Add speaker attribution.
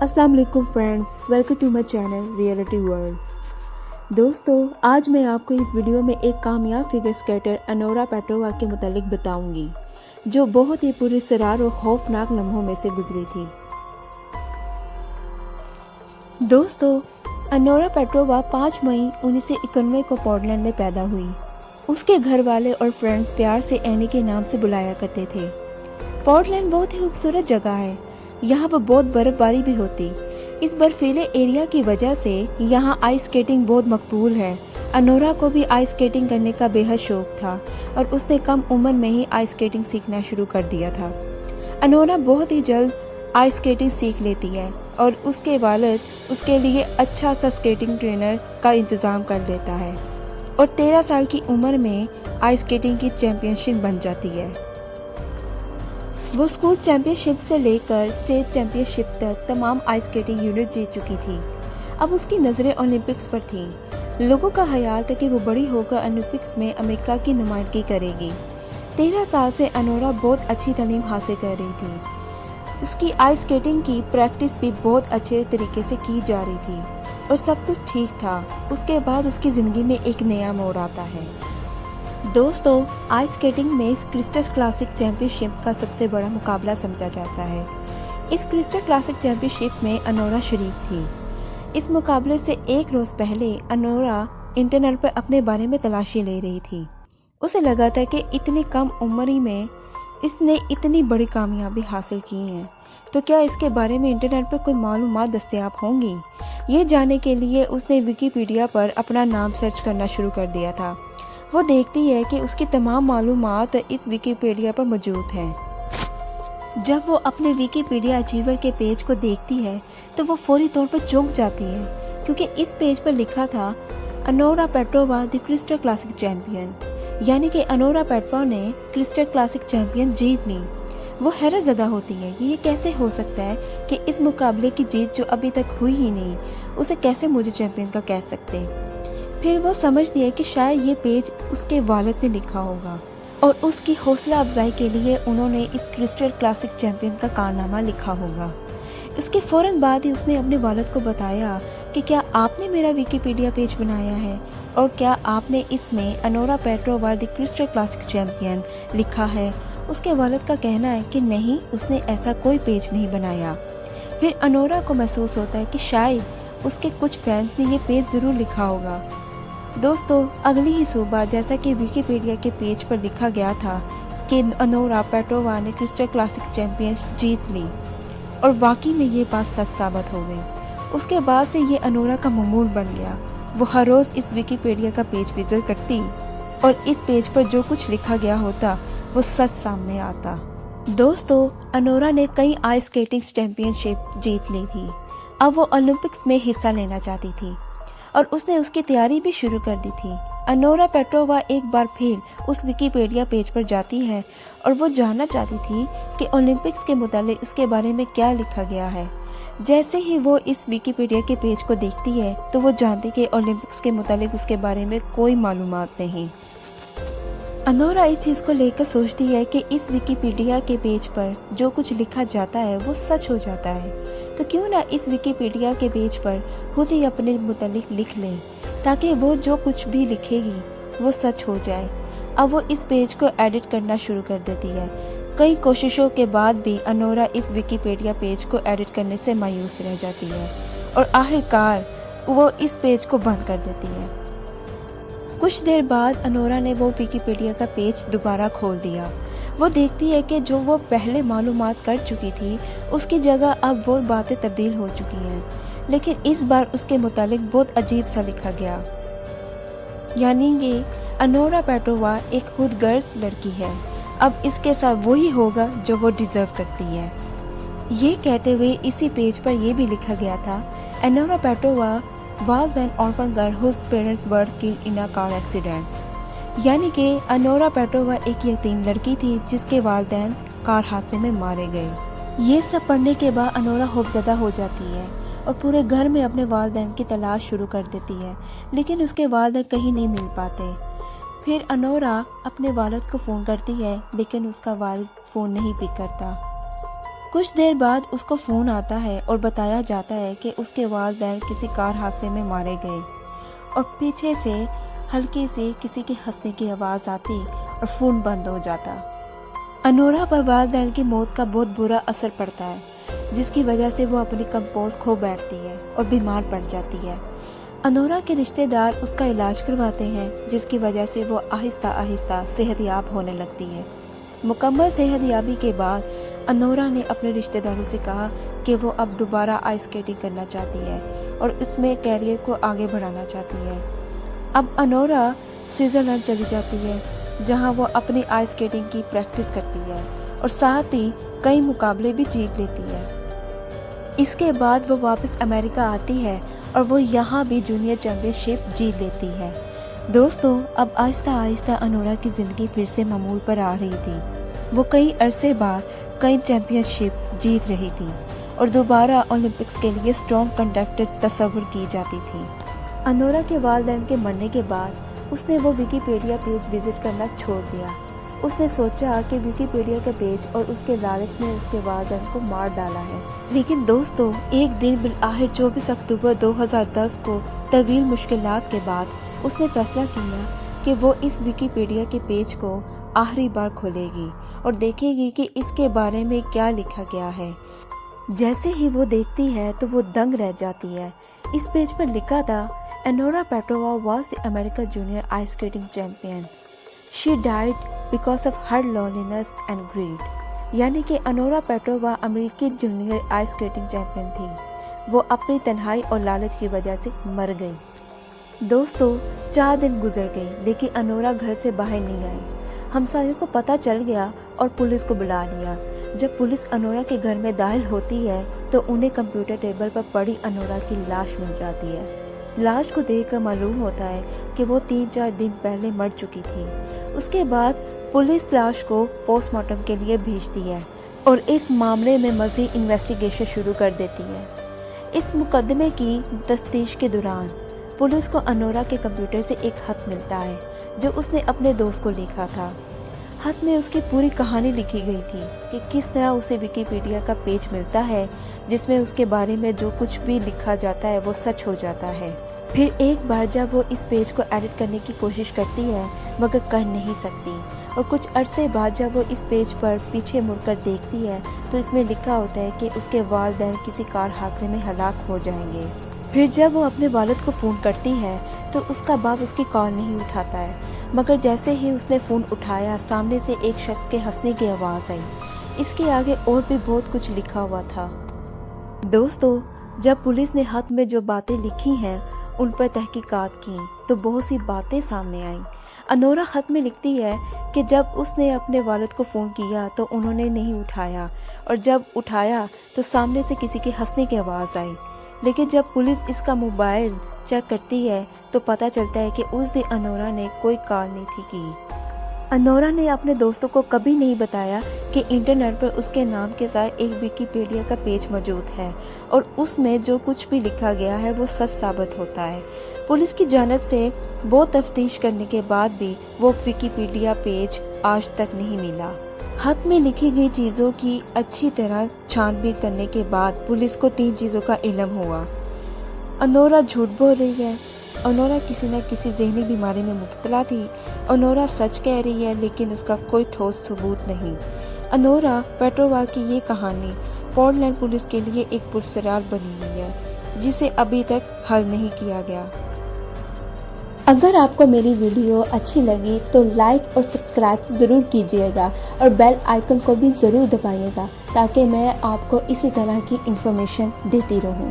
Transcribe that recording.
Speaker 1: अस्सलाम वालेकुम friends, welcome to my channel reality world. दोस्तों, आज मैं आपको इस वीडियो में एक कामयाब फिगर स्केटर अनोरा पेट्रोवा के मुतालिक बताऊंगी, जो बहुत ही पुरस्कार और खौफनाक लम्हों में से गुजरी थी। दोस्तों, अनोरा पेट्रोवा 5 मई 1991 को पोर्टलैंड में पैदा हुई। उसके घर वाले और फ्रेंड्स प्यार से एनी के नाम से बुलाया करते थे। पोर्टलैंड बहुत ही खूबसूरत जगह है। यहाँ पर बहुत बर्फबारी भी होती। इस बर्फीले एरिया की वजह से यहाँ आइस स्केटिंग बहुत मकबूल है। अनोरा को भी आइस स्केटिंग करने का बेहद शौक था और उसने कम उम्र में ही आइस स्केटिंग सीखना शुरू कर दिया था। अनोरा बहुत ही जल्द आइस स्केटिंग सीख लेती है और उसके वालिद उसके लिए अच्छा सा स्केटिंग ट्रेनर का इंतज़ाम कर लेता है और 13 साल की उम्र में आइस स्केटिंग की चैंपियनशिप बन जाती है। वो स्कूल चैंपियनशिप से लेकर स्टेट चैंपियनशिप तक तमाम आइस स्केटिंग यूनिट जीत चुकी थी। अब उसकी नज़रें ओलंपिक्स पर थीं। लोगों का ख्याल था कि वो बड़ी होकर ओलंपिक्स में अमेरिका की नुमाइंदगी करेगी। 13 साल से अनोरा बहुत अच्छी तालीम हासिल कर रही थी। उसकी आइस स्केटिंग की प्रैक्टिस भी बहुत अच्छे तरीके से की जा रही थी और सब कुछ ठीक था। उसके बाद उसकी ज़िंदगी में एक नया मोड़ आता है। दोस्तों, आइस स्केटिंग में इस क्रिस्टल क्लासिक चैंपियनशिप का सबसे बड़ा मुकाबला समझा जाता है। इस क्रिस्टल क्लासिक चैंपियनशिप में अनोरा शरीक थी। इस मुकाबले से एक रोज़ पहले अनोरा इंटरनेट पर अपने बारे में तलाशी ले रही थी। उसे लगा था कि इतनी कम उम्र ही में इसने इतनी बड़ी कामयाबी हासिल की है, तो क्या इसके बारे में इंटरनेट पर कोई मालूमात दस्तयाब होंगी। ये जानने के लिए उसने विकिपीडिया पर अपना नाम सर्च करना शुरू कर दिया था। वो देखती है कि उसकी तमाम मालूमात इस विकिपीडिया पर मौजूद हैं। जब वो अपने विकिपीडिया अचीवर के पेज को देखती है तो वो फौरी तौर पर चौंक जाती है, क्योंकि इस पेज पर लिखा था Anora Petrova the crystal classic champion, यानी कि अनोरा पेट्रोवा ने क्रिस्टल क्लासिक चैंपियन जीत ली। वो हैरत ज़दा होती है कि ये कैसे हो सकता है कि इस मुकाबले की जीत जो अभी तक हुई ही नहीं, उसे कैसे मुझे चैंपियन का कह सकते। फिर वो समझती है कि शायद ये पेज उसके वालिद ने लिखा होगा और उसकी हौसला अफजाई के लिए उन्होंने इस क्रिस्टल क्लासिक चैंपियन का कारनामा लिखा होगा। इसके फ़ौरन बाद ही उसने अपने वालिद को बताया कि क्या आपने मेरा विकिपीडिया पेज बनाया है और क्या आपने इसमें Anora Petrova the crystal classic champion लिखा है। उसके वालिद का कहना है कि नहीं, उसने ऐसा कोई पेज नहीं बनाया। फिर अनोरा को महसूस होता है कि शायद उसके कुछ फैंस ने ये पेज ज़रूर लिखा होगा। दोस्तों, अगली ही सुबह जैसा कि विकिपीडिया के पेज पर लिखा गया था कि अनोरा पेट्रोवा ने क्रिस्टल क्लासिक चैंपियन जीत ली, और वाकई में ये बात सच साबित हो गई। उसके बाद से ये अनोरा का मामूल बन गया। वो हर रोज़ इस विकिपीडिया का पेज विजिट करती और इस पेज पर जो कुछ लिखा गया होता वो सच सामने आता। दोस्तों, अनोरा ने कई आइस स्केटिंग चैंपियनशिप जीत ली थी। अब वो ओलंपिक्स में हिस्सा लेना चाहती थी और उसने उसकी तैयारी भी शुरू कर दी थी। अनोरा पेट्रोवा एक बार फिर उस विकिपीडिया पेज पर जाती है और वो जानना चाहती थी कि ओलंपिक्स के मुतालिक इसके बारे में क्या लिखा गया है। जैसे ही वो इस विकिपीडिया के पेज को देखती है तो वो जानती कि ओलंपिक्स के मुतालिक उसके बारे में कोई मालूमात नहीं। अनोरा इस चीज़ को लेकर सोचती है कि इस विकिपीडिया के पेज पर जो कुछ लिखा जाता है वो सच हो जाता है, तो क्यों ना इस विकिपीडिया के पेज पर खुद ही अपने मुतालिक लिख लें, ताकि वो जो कुछ भी लिखेगी वो सच हो जाए। अब वो इस पेज को एडिट करना शुरू कर देती है। कई कोशिशों के बाद भी अनोरा इस विकिपीडिया पेज को एडिट करने से मायूस रह जाती है और आखिरकार वो इस पेज को बंद कर देती है। कुछ देर बाद अनोरा ने वो विकिपीडिया का पेज दोबारा खोल दिया। वो देखती है कि जो वो पहले मालूमात कर चुकी थी उसकी जगह अब वो बातें तब्दील हो चुकी हैं, लेकिन इस बार उसके मुतालिक बहुत अजीब सा लिखा गया, यानी कि अनोरा पेट्रोवा एक खुदगर्ज लड़की है। अब इसके साथ वही होगा जो वो डिज़र्व करती है। ये कहते हुए इसी पेज पर यह भी लिखा गया था, Anora Petrova was an orphan girl whose parents were killed in a car accident, यानी कि अनोरा पेट्रोवा एक यतीम लड़की थी जिसके वालिदैन कार हादसे में मारे गए। ये सब पढ़ने के बाद अनोरा खौफज़दा हो जाती है और पूरे घर में अपने वालिदैन की तलाश शुरू कर देती है, लेकिन उसके वालिदैन कहीं नहीं मिल पाते। फिर अनोरा अपने वालिद को फ़ोन करती है, लेकिन उसका वालिद फ़ोन नहीं पिक करता। کچھ دیر بعد اس کو فون آتا ہے اور بتایا جاتا ہے کہ اس کے والدین کسی کار حادثے میں مارے گئے، اور پیچھے سے ہلکی سی کسی کے ہنسنے کی آواز آتی اور فون بند ہو جاتا۔ انورا پر والدین کی موت کا بہت برا اثر پڑتا ہے، جس کی وجہ سے وہ اپنی کمپوز کھو بیٹھتی ہے اور بیمار پڑ جاتی ہے۔ انورا کے رشتہ دار اس کا علاج کرواتے ہیں، جس کی وجہ سے وہ آہستہ آہستہ صحت یاب ہونے لگتی ہے۔ مکمل صحت یابی کے بعد انورا نے اپنے رشتہ داروں سے کہا کہ وہ اب دوبارہ آئس اسکیٹنگ کرنا چاہتی ہے اور اس میں کیریئر کو آگے بڑھانا چاہتی ہے۔ اب انورا سوئٹزرلینڈ چلی جاتی ہے، جہاں وہ اپنی آئس اسکیٹنگ کی پریکٹس کرتی ہے اور ساتھ ہی کئی مقابلے بھی جیت لیتی ہے۔ اس کے بعد وہ واپس امریکہ آتی ہے اور وہ یہاں بھی جونیئر چیمپئن شپ جیت لیتی ہے۔ دوستو، اب آہستہ آہستہ انورا کی زندگی پھر سے معمول پر آ رہی تھی۔ وہ کئی عرصے بعد کئی چیمپئن شپ جیت رہی تھی اور دوبارہ اولمپکس کے لیے اسٹرانگ کنٹینڈر تصور کی جاتی تھی۔ انورا کے والدین کے مرنے کے بعد اس نے وہ ویکیپیڈیا پیج وزٹ کرنا چھوڑ دیا۔ اس نے سوچا کہ ویکیپیڈیا کا پیج اور اس کے لالچ نے اس کے والدین کو مار ڈالا ہے۔ لیکن دوستو، ایک دن بالآخر 24 اکتوبر 2010 کو طویل مشکلات کے بعد اس نے فیصلہ کیا کہ وہ اس ویکیپیڈیا کے پیج کو آخری بار کھولے گی اور دیکھے گی کہ اس کے بارے میں کیا لکھا گیا ہے۔ جیسے ہی وہ دیکھتی ہے تو وہ دنگ رہ جاتی ہے۔ اس پیج پر لکھا تھا، Anwara پیٹرووا was the American junior ice skating champion. She died because of her loneliness and greed. یعنی کہ انورا پیٹرووا امریکی جونیئر آئس اسکیٹنگ چیمپئن تھی۔ وہ اپنی تنہائی اور لالچ کی وجہ سے مر گئی۔ دوستو، 4 دن گزر گئے لیکن انورا گھر سے باہر نہیں آئی۔ ہمسایوں کو پتہ چل گیا اور پولیس کو بلا لیا۔ جب پولیس انورا کے گھر میں داخل ہوتی ہے تو انہیں کمپیوٹر ٹیبل پر پڑی انورا کی لاش مل جاتی ہے۔ لاش کو دیکھ کر معلوم ہوتا ہے کہ وہ 3-4 دن پہلے مر چکی تھی۔ اس کے بعد پولیس لاش کو پوسٹ مارٹم کے لیے بھیجتی ہے اور اس معاملے میں مزید انویسٹیگیشن شروع کر دیتی ہے۔ اس مقدمے کی تفتیش کے دوران پولیس کو انورا کے کمپیوٹر سے ایک خط ملتا ہے جو اس نے اپنے دوست کو لکھا تھا۔ خط میں اس کی پوری کہانی لکھی گئی تھی کہ کس طرح اسے ویکیپیڈیا کا پیج ملتا ہے جس میں اس کے بارے میں جو کچھ بھی لکھا جاتا ہے وہ سچ ہو جاتا ہے۔ پھر ایک بار جب وہ اس پیج کو ایڈٹ کرنے کی کوشش کرتی ہے مگر کر نہیں سکتی، اور کچھ عرصے بعد جب وہ اس پیج پر پیچھے مڑ کر دیکھتی ہے تو اس میں لکھا ہوتا ہے کہ اس کے والدین کسی کار حادثے میں ہلاک ہو جائیں گے۔ پھر جب وہ اپنے والد کو فون کرتی ہے تو اس کا باپ اس کی کال نہیں اٹھاتا ہے، مگر جیسے ہی اس نے فون اٹھایا سامنے سے ایک شخص کے ہنسنے کی آواز آئی۔ اس کے آگے اور بھی بہت کچھ لکھا ہوا تھا۔ دوستو، جب پولیس نے خط میں جو باتیں لکھی ہیں ان پر تحقیقات کی تو بہت سی باتیں سامنے آئیں۔ انورا خط میں لکھتی ہے کہ جب اس نے اپنے والد کو فون کیا تو انہوں نے نہیں اٹھایا، اور جب اٹھایا تو سامنے سے کسی کے ہنسنے کی آواز آئی۔ لیکن جب پولیس اس کا موبائل چیک کرتی ہے تو پتہ چلتا ہے کہ اس دن انورا نے کوئی کال نہیں تھی کی۔ انورا نے اپنے دوستوں کو کبھی نہیں بتایا کہ انٹرنیٹ پر اس کے نام کے ساتھ ایک ویکیپیڈیا کا پیج موجود ہے اور اس میں جو کچھ بھی لکھا گیا ہے وہ سچ ثابت ہوتا ہے۔ پولیس کی جانب سے بہت تفتیش کرنے کے بعد بھی وہ ویکیپیڈیا پیج آج تک نہیں ملا۔ خط میں لکھی گئی چیزوں کی اچھی طرح چھان بین کرنے کے بعد پولیس کو 3 چیزوں کا علم ہوا۔ انورا جھوٹ بول رہی ہے، انورا کسی نہ کسی ذہنی بیماری میں مبتلا تھی، انورا سچ کہہ رہی ہے لیکن اس کا کوئی ٹھوس ثبوت نہیں۔ انورا پیٹرووا کی یہ کہانی پورٹلینڈ پولیس کے لیے ایک پراسرار بنی ہوئی ہے جسے ابھی تک حل نہیں کیا گیا۔ اگر آپ کو میری ویڈیو اچھی لگی تو لائک اور سبسکرائب ضرور کیجیے گا اور بیل آئیکن کو بھی ضرور دبائیے گا تاکہ میں آپ کو اسی طرح کی انفارمیشن دیتی رہوں۔